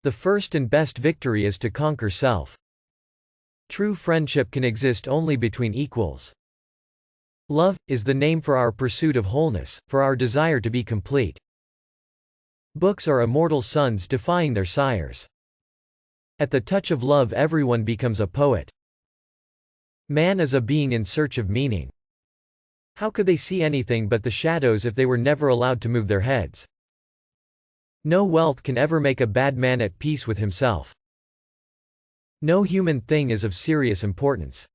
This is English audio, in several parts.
The first and best victory is to conquer self. True friendship can exist only between equals. Love is the name for our pursuit of wholeness, for our desire to be complete. Books are immortal sons defying their sires. At the touch of love, everyone becomes a poet. Man is a being in search of meaning. How could they see anything but the shadows if they were never allowed to move their heads? No wealth can ever make a bad man at peace with himself. No human thing is of serious importance.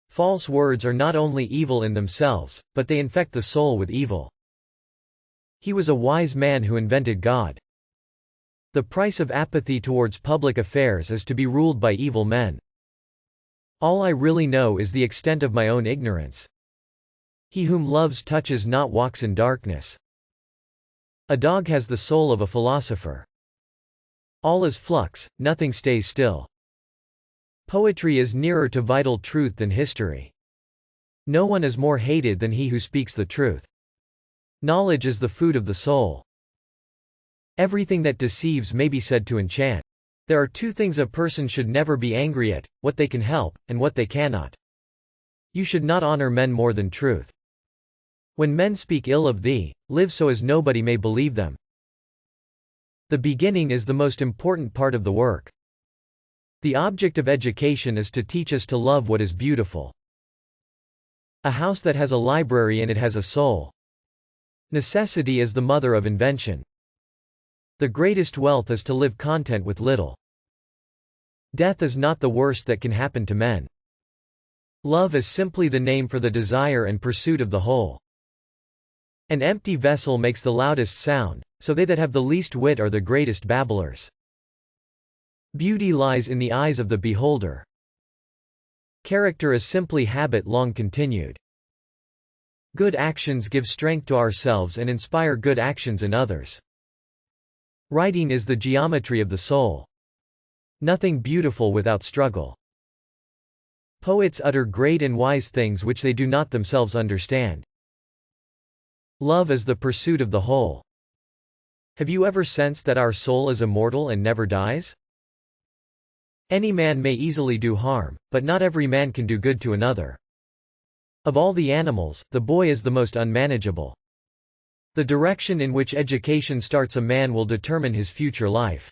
False words are not only evil in themselves, but they infect the soul with evil. He was a wise man who invented God. The price of apathy towards public affairs is to be ruled by evil men. All I really know is the extent of my own ignorance. He whom loves touches not walks in darkness. A dog has the soul of a philosopher. All is flux, nothing stays still. Poetry is nearer to vital truth than history. No one is more hated than he who speaks the truth. Knowledge is the food of the soul. Everything that deceives may be said to enchant. There are two things a person should never be angry at: what they can help, and what they cannot. You should not honor men more than truth. When men speak ill of thee, live so as nobody may believe them. The beginning is the most important part of the work. The object of education is to teach us to love what is beautiful. A house that has a library in it has a soul. Necessity is the mother of invention. The greatest wealth is to live content with little. Death is not the worst that can happen to men. Love is simply the name for the desire and pursuit of the whole. An empty vessel makes the loudest sound, so they that have the least wit are the greatest babblers. Beauty lies in the eyes of the beholder. Character is simply habit long continued. Good actions give strength to ourselves and inspire good actions in others. Writing is the geometry of the soul. Nothing beautiful without struggle. Poets utter great and wise things which they do not themselves understand. Love is the pursuit of the whole. Have you ever sensed that our soul is immortal and never dies? Any man may easily do harm, but not every man can do good to another. Of all the animals, the boy is the most unmanageable. The direction in which education starts a man will determine his future life.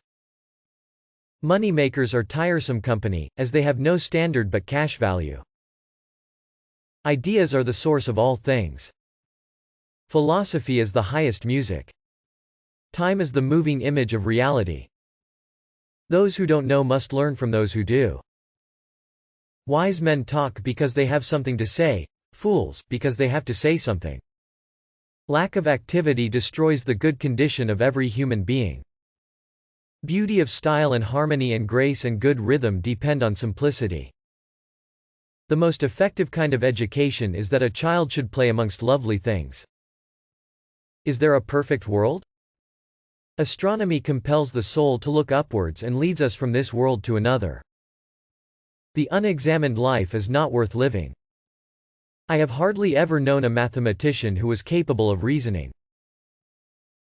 Moneymakers are tiresome company, as they have no standard but cash value. Ideas are the source of all things. Philosophy is the highest music. Time is the moving image of reality. Those who don't know must learn from those who do. Wise men talk because they have something to say, fools, because they have to say something. Lack of activity destroys the good condition of every human being. Beauty of style and harmony and grace and good rhythm depend on simplicity. The most effective kind of education is that a child should play amongst lovely things. Is there a perfect world? Astronomy compels the soul to look upwards and leads us from this world to another. The unexamined life is not worth living. I have hardly ever known a mathematician who was capable of reasoning.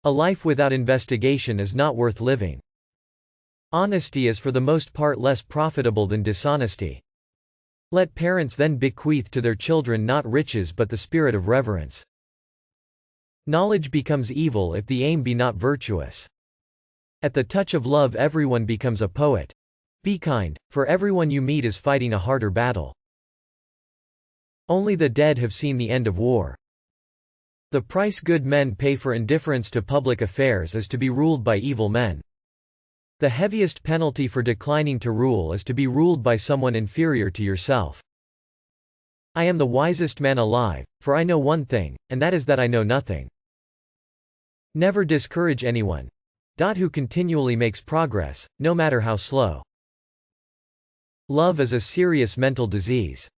A life without investigation is not worth living. Honesty is for the most part less profitable than dishonesty. Let parents then bequeath to their children not riches but the spirit of reverence. Knowledge becomes evil if the aim be not virtuous. At the touch of love everyone becomes a poet. Be kind, for everyone you meet is fighting a harder battle. Only the dead have seen the end of war. The price good men pay for indifference to public affairs is to be ruled by evil men. The heaviest penalty for declining to rule is to be ruled by someone inferior to yourself. I am the wisest man alive, for I know one thing, and that is that I know nothing. Never discourage anyone who continually makes progress, no matter how slow. Love is a serious mental disease.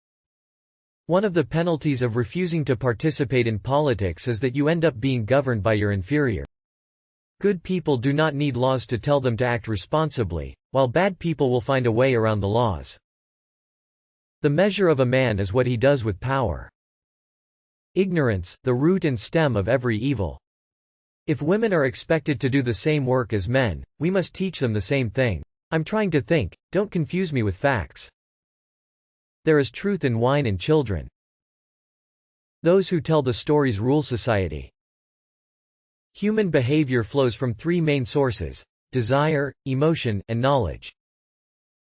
One of the penalties of refusing to participate in politics is that you end up being governed by your inferior. Good people do not need laws to tell them to act responsibly, while bad people will find a way around the laws. The measure of a man is what he does with power. Ignorance, the root and stem of every evil. If women are expected to do the same work as men, we must teach them the same thing. I'm trying to think, don't confuse me with facts. There is truth in wine and children. Those who tell the stories rule society. Human behavior flows from three main sources: desire, emotion, and knowledge.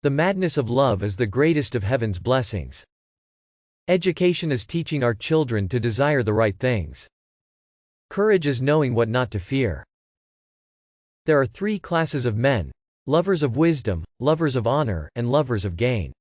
The madness of love is the greatest of heaven's blessings. Education is teaching our children to desire the right things. Courage is knowing what not to fear. There are three classes of men: lovers of wisdom, lovers of honor, and lovers of gain.